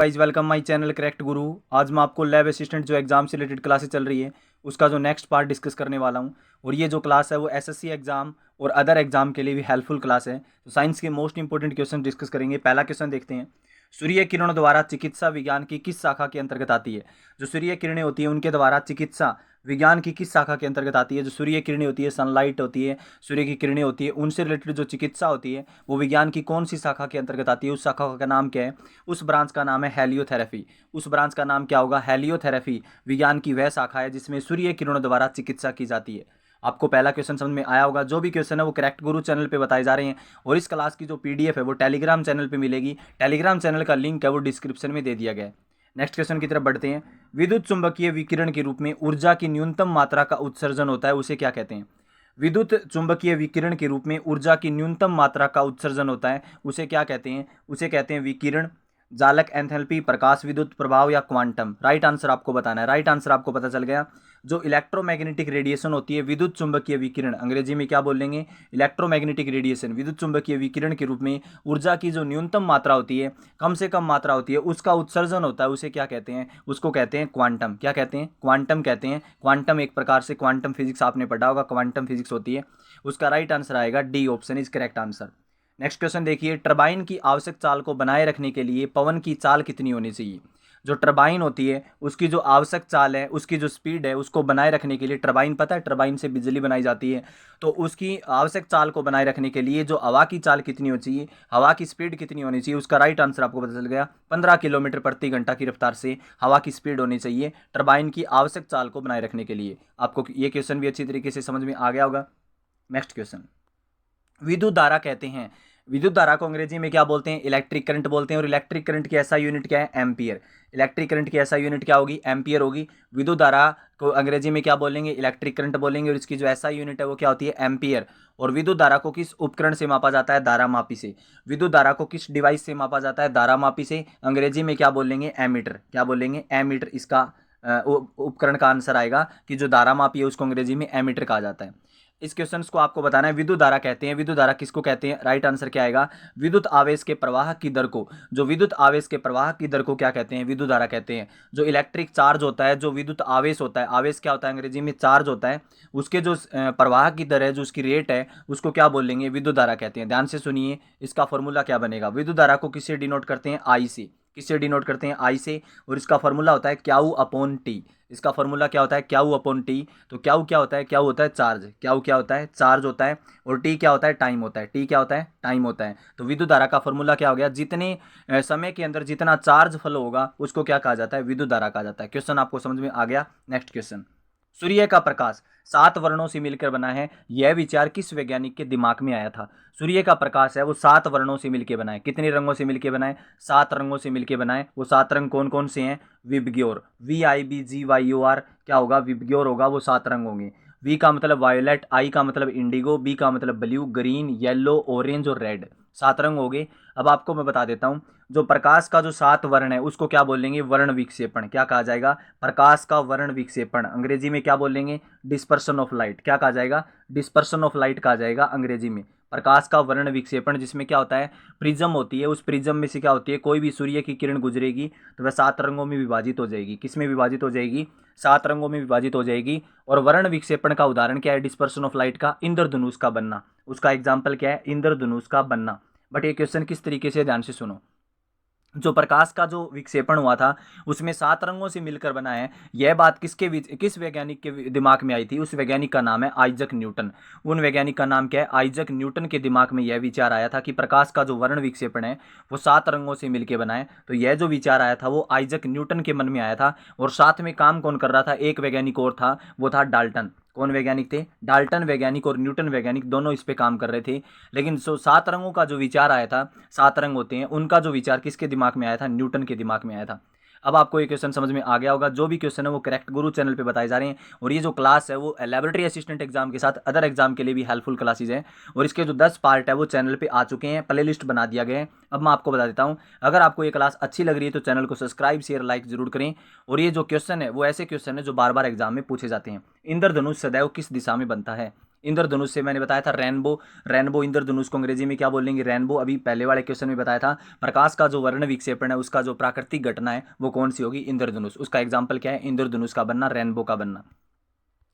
Guys welcome my channel correct गुरु। आज मैं आपको लैब असिस्टेंट जो एग्जाम से रिलेटेड क्लासेस चल रही है उसका जो नेक्स्ट पार्ट डिस्कस करने वाला हूं। और ये जो क्लास है वो एसएससी एग्जाम और अदर एग्जाम के लिए भी हेल्पफुल क्लास है। तो साइंस के मोस्ट इंपोर्टेंट क्वेश्चन डिस्कस करेंगे। पहला क्वेश्चन देखते हैं, सूर्य किरणों द्वारा चिकित्सा विज्ञान की किस शाखा के अंतर्गत आती है। जो सूर्य किरणें होती है उनके द्वारा चिकित्सा विज्ञान की किस शाखा के अंतर्गत आती है। जो सूर्य किरणें होती है, सनलाइट होती है, सूर्य की किरणें होती है, उनसे रिलेटेड जो चिकित्सा होती है वो विज्ञान की कौन सी शाखा के अंतर्गत आती है, उस शाखा का नाम क्या है। उस ब्रांच का नाम है हेलियोथेरेपी। उस ब्रांच का नाम क्या होगा, हेलियोथेरेपी। विज्ञान की वह शाखा है जिसमें सूर्य किरणों द्वारा चिकित्सा की जाती है। आपको पहला क्वेश्चन समझ में आया होगा। जो भी क्वेश्चन है वो करेक्ट गुरु चैनल पे बताए जा रहे हैं। और इस क्लास की जो पीडीएफ है वो टेलीग्राम चैनल पे मिलेगी। टेलीग्राम चैनल का लिंक है वो डिस्क्रिप्शन में दे दिया गया है। नेक्स्ट क्वेश्चन की तरफ बढ़ते हैं। विद्युत चुंबकीय विकिरण के रूप में ऊर्जा की न्यूनतम मात्रा का उत्सर्जन होता है, उसे क्या कहते हैं। विद्युत चुंबकीय विकिरण के रूप में ऊर्जा की न्यूनतम मात्रा का उत्सर्जन होता है, उसे क्या कहते हैं। उसे कहते हैं विकिरण, जालक, एंथैल्पी, प्रकाश विद्युत प्रभाव या क्वांटम। राइट आंसर आपको बताना है। राइट आंसर आपको पता चल गया। जो इलेक्ट्रोमैग्नेटिक रेडिएशन होती है, विद्युत चुंबकीय विकिरण, अंग्रेजी में क्या बोलेंगे, इलेक्ट्रोमैग्नेटिक रेडिएशन। विद्युत चुंबकीय विकिरण के रूप में ऊर्जा की जो न्यूनतम मात्रा होती है, कम से कम मात्रा होती है, उसका उत्सर्जन होता है, उसे क्या कहते हैं। उसको कहते हैं क्वांटम। क्या कहते हैं, क्वांटम कहते हैं। क्वांटम एक प्रकार से क्वांटम फिजिक्स आपने पढ़ा होगा, क्वांटम फिजिक्स होती है। उसका राइट आंसर आएगा D option is correct answer. Next question देखिए, टरबाइन की आवश्यक चाल को बनाए रखने के लिए पवन की चाल कितनी होनी चाहिए। जो टरबाइन होती है उसकी जो आवश्यक चाल है, उसकी जो स्पीड है, उसको बनाए रखने के लिए, टरबाइन पता है टरबाइन से बिजली बनाई जाती है, तो उसकी आवश्यक चाल को बनाए रखने के लिए जो हवा की चाल कितनी होनी चाहिए, हवा की स्पीड कितनी होनी चाहिए, उसका राइट आंसर आपको पता चल गया। 15 किलोमीटर प्रति घंटा की रफ्तार से हवा की स्पीड होनी चाहिए टरबाइन की आवश्यक चाल को बनाए रखने के लिए। आपको ये क्वेश्चन भी अच्छी तरीके से समझ में आ गया होगा। नेक्स्ट क्वेश्चन, विद्युत धारा कहते हैं, विद्युत धारा को अंग्रेजी में क्या बोलते हैं, इलेक्ट्रिक करंट बोलते हैं। और इलेक्ट्रिक करंट की ऐसा यूनिट क्या है, एम्पियर। इलेक्ट्रिक करंट की ऐसा यूनिट क्या होगी, एम्पियर होगी। विद्युत धारा को अंग्रेजी में क्या बोलेंगे, इलेक्ट्रिक करंट बोलेंगे। और इसकी जो ऐसा यूनिट है वो क्या होती है, एम्पियर। और विद्युत धारा को किस उपकरण से मापा जाता है, धारा मापी से। विद्युत धारा को किस डिवाइस से मापा जाता है, धारा मापी से। अंग्रेजी में क्या बोलेंगे, एमीटर। क्या बोलेंगे, एमीटर। इसका उपकरण का आंसर आएगा कि जो धारा मापी है उसको अंग्रेजी में एमीटर कहा जाता है। इस क्वेश्चन को आपको बताना है, विद्युत धारा कहते हैं। विद्युत धारा किसको कहते हैं, राइट आंसर क्या आएगा, विद्युत आवेश के प्रवाह की दर को। जो विद्युत आवेश के प्रवाह की दर को क्या कहते हैं, विद्युत धारा कहते हैं। जो इलेक्ट्रिक चार्ज होता है, जो विद्युत आवेश होता है, आवेश क्या होता है अंग्रेजी में, चार्ज होता है, उसके जो प्रवाह की दर है, जो उसकी रेट है, उसको क्या बोलेंगे, विद्युत धारा कहते हैं। ध्यान से सुनिए, इसका फॉर्मूला क्या बनेगा। विद्युत धारा को किससे डिनोट करते हैं, आई से। किससे डिनोट करते हैं, आई से। और इसका फॉर्मूला होता है क्याऊ अपॉन टी। इसका फॉर्मूला क्या होता है, क्याऊ अपॉन टी। तो क्याऊ क्या होता है, क्याऊ होता है चार्ज। क्याऊ क्या होता है, चार्ज होता है। और टी क्या होता है, टाइम होता है। टी क्या होता है, टाइम होता है। तो विद्युत धारा का फॉर्मूला क्या हो गया, जितने समय के अंदर जितना चार्ज फ्लो होगा उसको क्या कहा जाता है, विद्युत धारा कहा जाता है। क्वेश्चन आपको समझ में आ गया। नेक्स्ट क्वेश्चन, सूर्य का प्रकाश 7 वर्णों से मिलकर बना है, यह विचार किस वैज्ञानिक के दिमाग में आया था। सूर्य का प्रकाश है वो 7 वर्णों से मिलकर बना है। कितने रंगों से मिलकर बना है, 7 रंगों से मिलकर बना है। वो 7 रंग कौन कौन से हैं, विबग्योर, VIBGYOR क्या होगा, विबग्योर होगा। वो 7 रंग होंगे। वी का मतलब वायोलेट, आई का मतलब इंडिगो, बी का मतलब ब्लू, ग्रीन, येलो, ऑरेंज और रेड। 7 रंग हो गए। अब आपको मैं बता देता हूँ, जो प्रकाश का जो 7 वर्ण है उसको क्या बोलेंगे, वर्ण विक्षेपण। क्या कहा जाएगा, प्रकाश का वर्ण विक्षेपण। अंग्रेजी में क्या बोलेंगे, डिस्पर्सन ऑफ लाइट। क्या कहा जाएगा, डिस्पर्सन ऑफ लाइट कहा जाएगा अंग्रेजी में। प्रकाश का वर्ण विक्षेपण, जिसमें क्या होता है, प्रिज्म होती है, उस प्रिज्म में से क्या होती है, कोई भी सूर्य की किरण गुजरेगी तो वह 7 रंगों में विभाजित हो जाएगी। किस में विभाजित हो जाएगी, 7 रंगों में विभाजित हो जाएगी। और वर्ण विक्षेपण का उदाहरण क्या है, डिस्पर्सन ऑफ लाइट का इंद्रधनुष का बनना। उसका एग्जाम्पल क्या है, इंद्रधनुष का बनना। बट ये क्वेश्चन किस तरीके से, ध्यान से सुनो। जो प्रकाश का जो विक्षेपण हुआ था उसमें 7 रंगों से मिलकर बना है, यह बात किस वैज्ञानिक के दिमाग में आई थी। उस वैज्ञानिक का नाम है आइजक न्यूटन। उन वैज्ञानिक का नाम क्या है, आइजक न्यूटन के दिमाग में यह विचार आया था कि प्रकाश का जो वर्ण विक्षेपण है वो 7 रंगों से मिलकर बना है। तो यह जो विचार आया था वो आइजक न्यूटन के मन में आया था। और साथ में काम कौन कर रहा था, एक वैज्ञानिक और था, वो था डाल्टन। कौन वैज्ञानिक थे, डाल्टन वैज्ञानिक और न्यूटन वैज्ञानिक, दोनों इस पे काम कर रहे थे। लेकिन 7 रंगों का जो विचार आया था, 7 रंग होते हैं, उनका जो विचार किसके दिमाग में आया था, न्यूटन के दिमाग में आया था। अब आपको ये क्वेश्चन समझ में आ गया होगा। जो भी क्वेश्चन है वो करेक्ट गुरु चैनल पे बताए जा रहे हैं। और ये जो क्लास है वो लैबोरेटरी असिस्टेंट एग्जाम के साथ अदर एग्जाम के लिए भी हेल्पफुल क्लासेज हैं। और इसके जो 10 पार्ट है वो चैनल पे आ चुके हैं, प्ले लिस्ट बना दिया गया है। अब मैं आपको बता देता हूँ, अगर आपको ये क्लास अच्छी लग रही है तो चैनल को सब्सक्राइब, शेयर, लाइक जरूर करें। और ये जो क्वेश्चन है वो ऐसे क्वेश्चन है जो बार बार एग्जाम में पूछे जाते हैं। इंद्रधनुष सदैव किस दिशा में बनता है, इंद्रधनुष से मैंने बताया था रेनबो, रेनबो इंद्रधनुष को अंग्रेजी में क्या बोलेंगे, रेनबो। अभी पहले वाले क्वेश्चन में बताया था प्रकाश का जो वर्ण विक्षेपण है उसका जो प्राकृतिक घटना है वो कौन सी होगी, इंद्रधनुष। उसका एग्जाम्पल क्या है, इंद्रधनुष का बनना, रेनबो का बनना।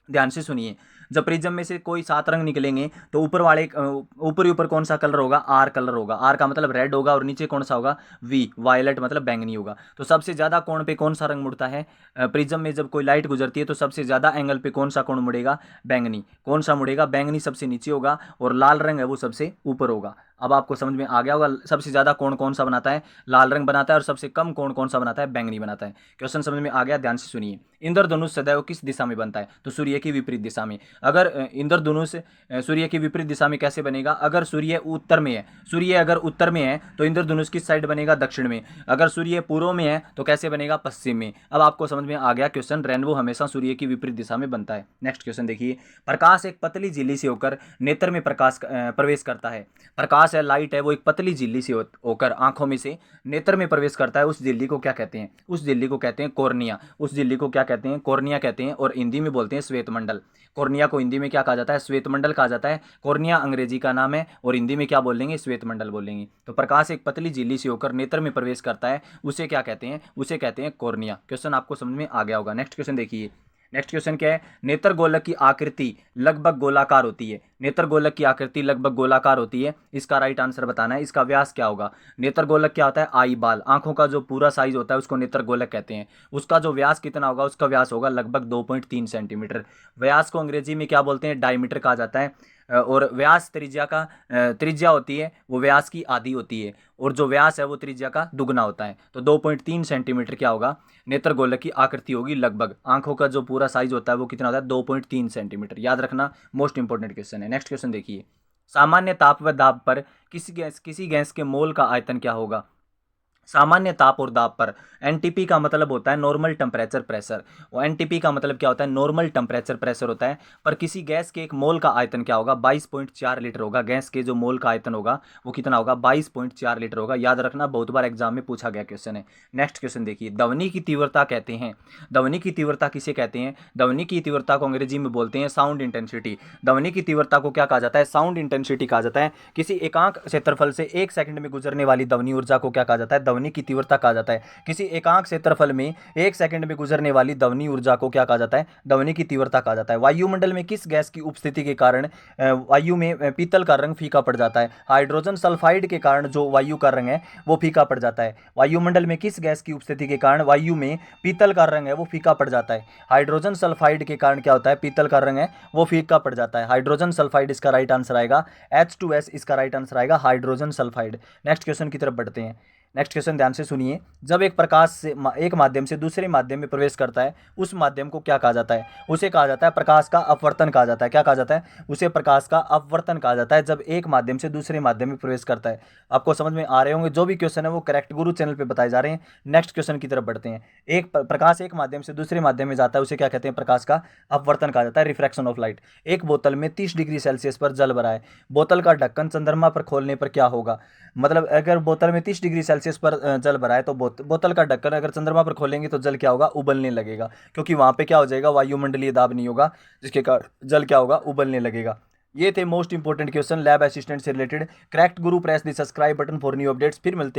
ध्यान से सुनिए, जब प्रिज्म में से कोई 7 रंग निकलेंगे तो ऊपर वाले ऊपर ही ऊपर कौन सा कलर होगा, आर कलर होगा। आर का मतलब रेड होगा और नीचे कौन सा होगा, वी, वायलेट मतलब बैंगनी होगा। तो सबसे ज्यादा कोण पे कौन सा रंग मुड़ता है, प्रिज्म में जब कोई लाइट गुजरती है तो सबसे ज्यादा एंगल पे कौन सा कोण मुड़ेगा, बैंगनी। कौन सा मुड़ेगा, बैंगनी सबसे नीचे होगा और लाल रंग है वो सबसे ऊपर होगा। अब आपको समझ में आ गया होगा सबसे ज्यादा कोण कौन सा बनाता है, लाल रंग बनाता है, और सबसे कम कोण कौन सा बनाता है, बैंगनी बनाता है। क्वेश्चन समझ में आ गया, ध्यान से सुनिए। इंद्रधनुष सदैव किस दिशा में बनता है, तो सूर्य की विपरीत दिशा में। अगर इंद्रधनुष सूर्य की विपरीत दिशा में कैसे बनेगा, अगर सूर्य उत्तर में है, सूर्य अगर उत्तर में है तो इंद्रधनुष किस साइड बनेगा, दक्षिण में। अगर सूर्य पूर्व में है तो कैसे बनेगा, पश्चिम में। अब आपको समझ में आ गया क्वेश्चन, रेनबो हमेशा सूर्य की विपरीत दिशा में बनता है। नेक्स्ट क्वेश्चन देखिए, प्रकाश एक पतली झिल्ली से होकर नेत्र में प्रवेश करता है। प्रकाश है, लाइट है, वो एक पतली झिल्ली से होकर आंखों में से नेत्र में प्रवेश करता है। उस झिल्ली को क्या कहते हैं, उस झिल्ली को कहते हैं कॉर्निया। उस झिल्ली को क्या कहते हैं, कॉर्निया कहते हैं, और हिंदी में बोलते हैं श्वेत मंडल। कॉर्निया को हिंदी में क्या कहा जाता है, श्वेत मंडल कहा जाता है। कॉर्निया अंग्रेजी का नाम है और हिंदी में क्या बोलेंगे, श्वेत मंडल बोलेंगे। तो प्रकाश एक पतली झिल्ली से होकर नेत्र में प्रवेश करता है, उसे क्या कहते हैं, उसे कहते हैं कॉर्निया। क्वेश्चन आपको समझ में आ गया होगा। नेक्स्ट क्वेश्चन देखिए, नेक्स्ट क्वेश्चन क्या है, नेत्र गोलक की आकृति लगभग गोलाकार होती है। नेत्र गोलक की आकृति लगभग गोलाकार होती है, इसका राइट आंसर बताना है। इसका व्यास क्या होगा, नेत्र गोलक क्या होता है, आई बाल, आंखों का जो पूरा साइज होता है उसको नेत्र गोलक कहते हैं। उसका जो व्यास कितना होगा, उसका व्यास होगा लगभग 2.3 सेंटीमीटर। व्यास को अंग्रेजी में क्या बोलते हैं, डायमीटर कहा जाता है। और व्यास त्रिज्या का त्रिज्या होती है वो व्यास की आधी होती है, और जो व्यास है वो त्रिज्या का दुगना होता है। तो 2.3 सेंटीमीटर क्या होगा, नेत्र गोलक की आकृति होगी लगभग। आंखों का जो पूरा साइज होता है वो कितना होता है, 2.3 सेंटीमीटर। याद रखना, मोस्ट इंपॉर्टेंट क्वेश्चन है। नेक्स्ट क्वेश्चन देखिए, सामान्य ताप व दाब पर किसी गैस के मोल का आयतन क्या होगा। सामान्य ताप और दाब पर, एनटीपी का मतलब होता है नॉर्मल टेम्परेचर प्रेशर, और एनटीपी का मतलब क्या होता है, नॉर्मल टेम्परेचर प्रेशर होता है। पर किसी गैस के एक मोल का आयतन क्या होगा, 22.4 लीटर होगा। गैस के जो मोल का आयतन होगा वो कितना होगा, 22.4 लीटर होगा। याद रखना, बहुत बार एग्जाम में पूछा गया क्वेश्चन है। नेक्स्ट क्वेश्चन देखिए, ध्वनि की तीव्रता कहते हैं, ध्वनि की तीव्रता किसे कहते हैं, ध्वनि की तीव्रता को अंग्रेजी में बोलते हैं साउंड इंटेंसिटी। ध्वनि की तीव्रता को क्या कहा जाता है, साउंड इंटेंसिटी कहा जाता है। किसी एकांक क्षेत्रफल से 1 सेकंड में गुजरने वाली ध्वनि ऊर्जा को क्या कहा जाता है, ध्वनि की तीव्रता कहा जाता है। किसी एकांक क्षेत्रफल में 1 सेकंड में गुजरने वाली ध्वनि ऊर्जा को क्या कहा जाता है, ध्वनि की तीव्रता कहा जाता है। वायुमंडल में किस गैस की उपस्थिति के कारण वायु में पीतल का रंग फीका पड़ जाता है। हाइड्रोजन सल्फाइड के कारण जो वायु का रंग है वो फीका पड़ जाता है। वायुमंडल में किस गैस की उपस्थिति के कारण वायु में पीतल का रंग है वो फीका पड़ जाता है। हाइड्रोजन सल्फाइड के कारण क्या होता है, पीतल का रंग है वो फीका पड़ जाता है। हाइड्रोजन सल्फाइड इसका राइट आंसर आएगा, H2S इसका राइट आंसर आएगा, हाइड्रोजन सल्फाइड। नेक्स्ट क्वेश्चन की तरफ बढ़ते हैं। नेक्स्ट क्वेश्चन ध्यान से सुनिए, जब एक प्रकाश से एक माध्यम से दूसरे माध्यम में प्रवेश करता है उस माध्यम को क्या कहा जाता है, उसे कहा जाता है प्रकाश का अपवर्तन कहा जाता है। क्या कहा जाता है, उसे प्रकाश का अपवर्तन कहा जाता है, जब एक माध्यम से दूसरे माध्यम में प्रवेश करता है। आपको समझ में आ रहे होंगे, जो भी क्वेश्चन है वो करेक्ट गुरु चैनल पे बताए जा रहे हैं। नेक्स्ट क्वेश्चन की तरफ बढ़ते हैं। एक प्रकाश एक माध्यम से दूसरे माध्यम में जाता है, उसे क्या कहते हैं, प्रकाश का अपवर्तन कहा जाता है, रिफ्रैक्शन ऑफ लाइट। एक बोतल में 30 डिग्री सेल्सियस पर जल भरा है, बोतल का ढक्कन चंद्रमा पर खोलने पर क्या होगा। मतलब अगर बोतल में 30 डिग्री सेल्सियस पर जल भरा है तो बोतल का ढक्कन अगर चंद्रमा पर खोलेंगे तो जल क्या होगा, उबलने लगेगा, क्योंकि वहां पे क्या हो जाएगा, वायुमंडलीय दाब नहीं होगा, जिसके कारण जल क्या होगा, उबलने लगेगा। ये थे most important question lab assistant से related. Correct Guru, press the subscribe button for new updates. फिर मिलते